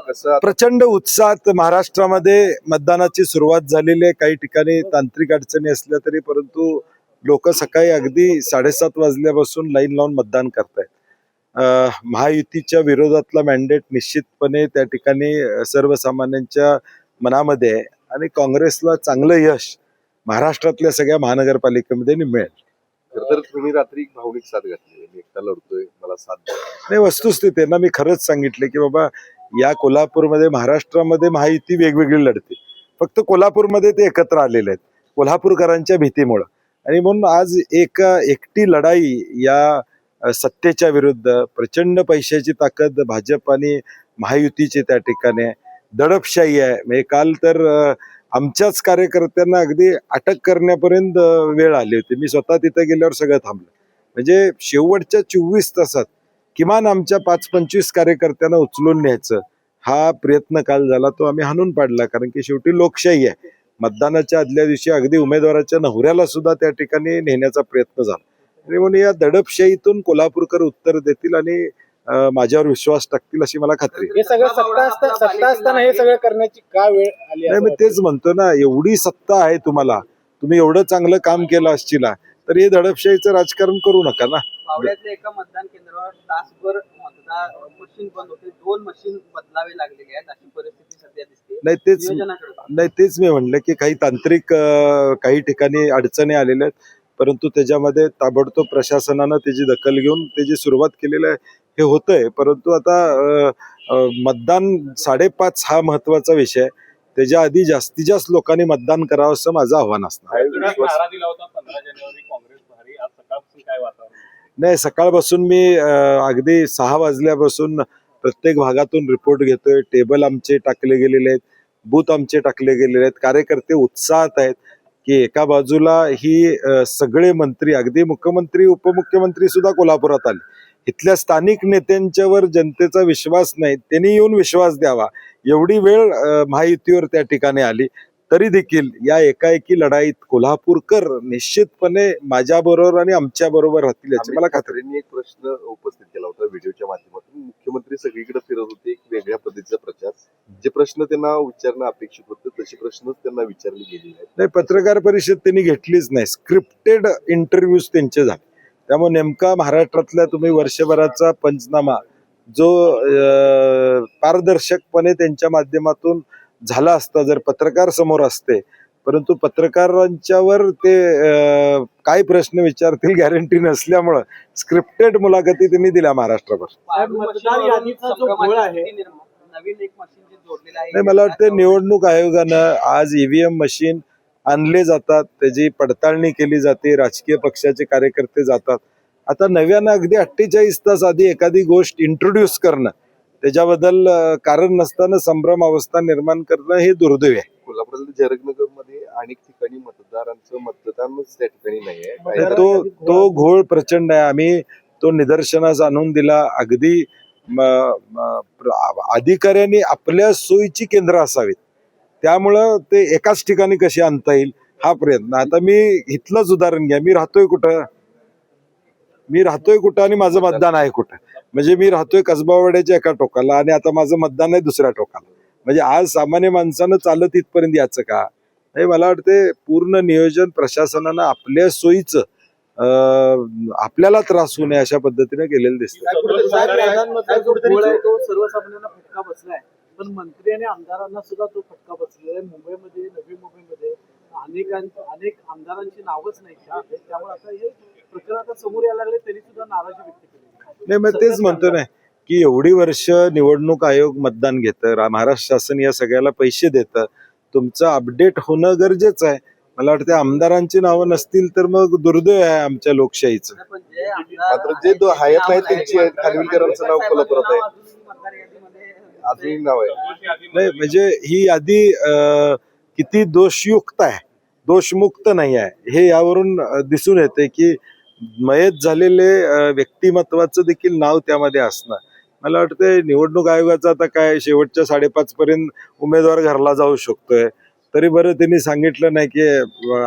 कसं प्रचंड उत्साहात महाराष्ट्रामध्ये मतदानाची सुरुवात झालेली आहे. काही ठिकाणी तांत्रिक अडचणी असल्या तरी परंतु लोक सकाळी अगदी 7:30 वाजल्यापासून लाईन लावून मतदान करतायत. महायुतीच्या विरोधातला मॅन्डेट निश्चितपणे त्या ठिकाणी सर्वसामान्यांच्या मनामध्ये आहे आणि काँग्रेसला चांगलं यश महाराष्ट्रातल्या सगळ्या महानगरपालिकेमध्ये मिळेल. तर तुम्ही रात्री एक भावनिक साथ घातली, मी एकटा लढतोय मला साथ द्या. नाही, वस्तुस्थिती आहे ना, मी खरंच सांगितले की बाबा या कोल्हापूरमध्ये महाराष्ट्रामध्ये महायुती वेगवेगळी लढते, फक्त कोल्हापूरमध्ये ते एकत्र आलेले आहेत कोल्हापूरकरांच्या भीतीमुळं. आणि म्हणून आज एकटी लढाई या सत्तेच्या विरुद्ध प्रचंड पैशाची ताकद भाजप आणि महायुतीची त्या ठिकाणी आहे. दडपशाही आहे. म्हणजे काल तर आमच्याच कार्यकर्त्यांना अगदी अटक करण्यापर्यंत वेळ आली होती. मी स्वतः तिथे गेल्यावर सगळं थांबलं. म्हणजे शेवटच्या 24 तासात किमान आमच्या 5-25 कार्यकर्त्यांना उचलून न्यायचं हा प्रयत्न काल झाला, तो आम्ही हाणून पाडला. कारण की शेवटी लोकशाही आहे. मतदानाच्या आदल्या दिवशी अगदी उमेदवाराच्या नवऱ्याला सुद्धा त्या ठिकाणी नेण्याचा प्रयत्न झाला. आणि म्हणून या दडपशाहीतून कोल्हापूरकर उत्तर देतील आणि माझ्यावर विश्वास टाकतील अशी मला खात्री आहे. हे सगळं सत्ता असताना हे सगळं करण्याची का वेळ आली? नाही, मी तेच म्हणतो ना, एवढी सत्ता आहे तुम्हाला, तुम्ही एवढं चांगलं काम केलं असशीला तर हे दडपशाहीचं राजकारण करू नका ना. पावड्यातल्या एका मतदान केंद्रावर तासभर मतदान मशीन बंद होते, 2 मशीन बदलावे लागलेले आहेत, अशी परिस्थिती सध्या दिसते. नाही तेच मी म्हणलं की काही तांत्रिक काही ठिकाणी अडचणी आलेल्या आहेत, परंतु त्याच्यामध्ये ताबडतोब प्रशासनानं त्याची दखल घेऊन त्याची सुरुवात केलेली आहे. हे होतंय, परंतु आता मतदान 5:30 हा महत्वाचा विषय आहे. त्याच्या आधी जास्तीत जास्त लोकांनी मतदान करावं असं माझं आव्हान असणार. नाही, सकाळपासून मी अगदी 6 वाजल्यापासून प्रत्येक भागातून रिपोर्ट घेतोय. टेबल आमचे टाकले गेलेले आहेत, बूथ आमचे टाकले गेलेले आहेत. कार्यकर्ते उत्साहात आहेत की एका बाजूला ही सगळे मंत्री, अगदी मुख्यमंत्री उपमुख्यमंत्री सुद्धा कोल्हापुरात आले. इथल्या स्थानिक नेत्यांच्यावर जनतेचा विश्वास नाही, त्यांनी येऊन विश्वास द्यावा. एवढी वेळ महायुतीवर त्या ठिकाणी आली तरी देखील या एकाएकी लढाईत कोल्हापूरकर निश्चितपणे माझ्या बरोबर आणि आमच्या बरोबर राहतील याची मला खात्री. एक प्रश्न उपस्थित केला होता व्हिडिओच्या माध्यमातून. मुख्यमंत्री सगळीकडे फिरत होते, एक वेगळ्या पद्धतीचा प्रचार. जे प्रश्न त्यांना विचारणं अपेक्षित होतं तसे प्रश्नच त्यांना विचारले गेले आहेत. नाही, पत्रकार परिषद त्यांनी घेतलीच नाही, स्क्रिप्टेड इंटरव्ह्यूज त्यांचे झाले. त्यामुळे नेमका महाराष्ट्रातल्या तुम्ही वर्षभराचा पंचनामा जो पारदर्शकपणे त्यांच्या माध्यमातून झाला असता जर पत्रकार समोर असते, परंतु पत्रकारांच्यावर ते काय प्रश्न विचारतील गॅरंटी नसल्यामुळं स्क्रिप्टेड मुलाखती त्यांनी दिल्या महाराष्ट्रभर. नाही, मला वाटतं निवडणूक आयोगानं आज ईव्हीएम मशीन आणले जातात, त्याची पडताळणी केली जाते, राजकीय पक्षाचे कार्यकर्ते जातात. आता नव्यानं अगदी 48 तास आधी एखादी गोष्ट इंट्रोड्यूस करणं, त्याच्याबद्दल कारण नसताना संभ्रम अवस्था निर्माण करणं हे दुर्दैव आहे. कोल्हापुरातील जरगनगरमध्ये अनेक ठिकाणी मतदारांचं मतदानच त्या ठिकाणी नाही आहे. तो घोळ प्रचंड आहे. आम्ही तो निदर्शनास आणून दिला. अगदी अधिकाऱ्यांनी आपल्या सोयीची केंद्र असावीत, त्यामुळं ते एकाच ठिकाणी कशी आणता येईल हा प्रयत्न. आता मी इथलंच उदाहरण घ्या, मी राहतोय कुठं आणि माझं मतदान आहे कुठं. म्हणजे मी राहतोय कसबावाड्याच्या एका टोकाला आणि आता माझं मतदान आहे दुसऱ्या टोकाला. म्हणजे आज सामान्य माणसानं चालत इथपर्यंत याचं का? हे मला वाटते पूर्ण नियोजन प्रशासनानं आपल्या सोयीचं आपल्याला त्रास होऊ नये अशा पद्धतीने केलेलं दिसतं. सर्वसामान्यांना फटका बसलाय, पण मंत्री आणि आमदारांना सुद्धा तो फटका बसलेला आहे. मुंबईमध्ये, नवी मुंबईमध्ये अनेक आमदारांची नावच नाही, त्यामुळे आता हे प्रकरण आता समोर यायला लागले तरी सुद्धा नाराजी व्यक्त केली. नाही, मग तेच म्हणतो ना की एवढी वर्ष निवडणूक आयोग मतदान घेतं, महाराष्ट्र शासन या सगळ्याला पैसे देतं, तुमचं अपडेट होणं गरजेचं आहे. मला वाटतं आमदारांची नावं नसतील तर मग दुर्दैव आहे आमच्या लोकशाहीचं. मात्र जे हयात नाही त्यांची आहेत. खानविलकरांचं नाव कोल्हापुरात आहे, अजूनही नाव आहे. नाही, म्हणजे ही यादी किती दोषयुक्त आहे, दोषमुक्त नाही आहे, हे यावरून दिसून येते की मयत झालेले व्यक्तिमत्वाचं देखील नाव त्यामध्ये असणं. मला वाटतं निवडणूक आयोगाचं आता काय शेवटच्या 5:30 पर्यंत उमेदवार घरला जाऊ शकतोय, तरी बरं त्यांनी सांगितलं नाही की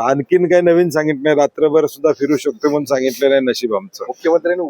आणखीन काही नवीन सांगितलं नाही, रात्रभर सुद्धा फिरू शकतो म्हणून सांगितलं नाही. नशीब आमचं. मुख्यमंत्र्यांनी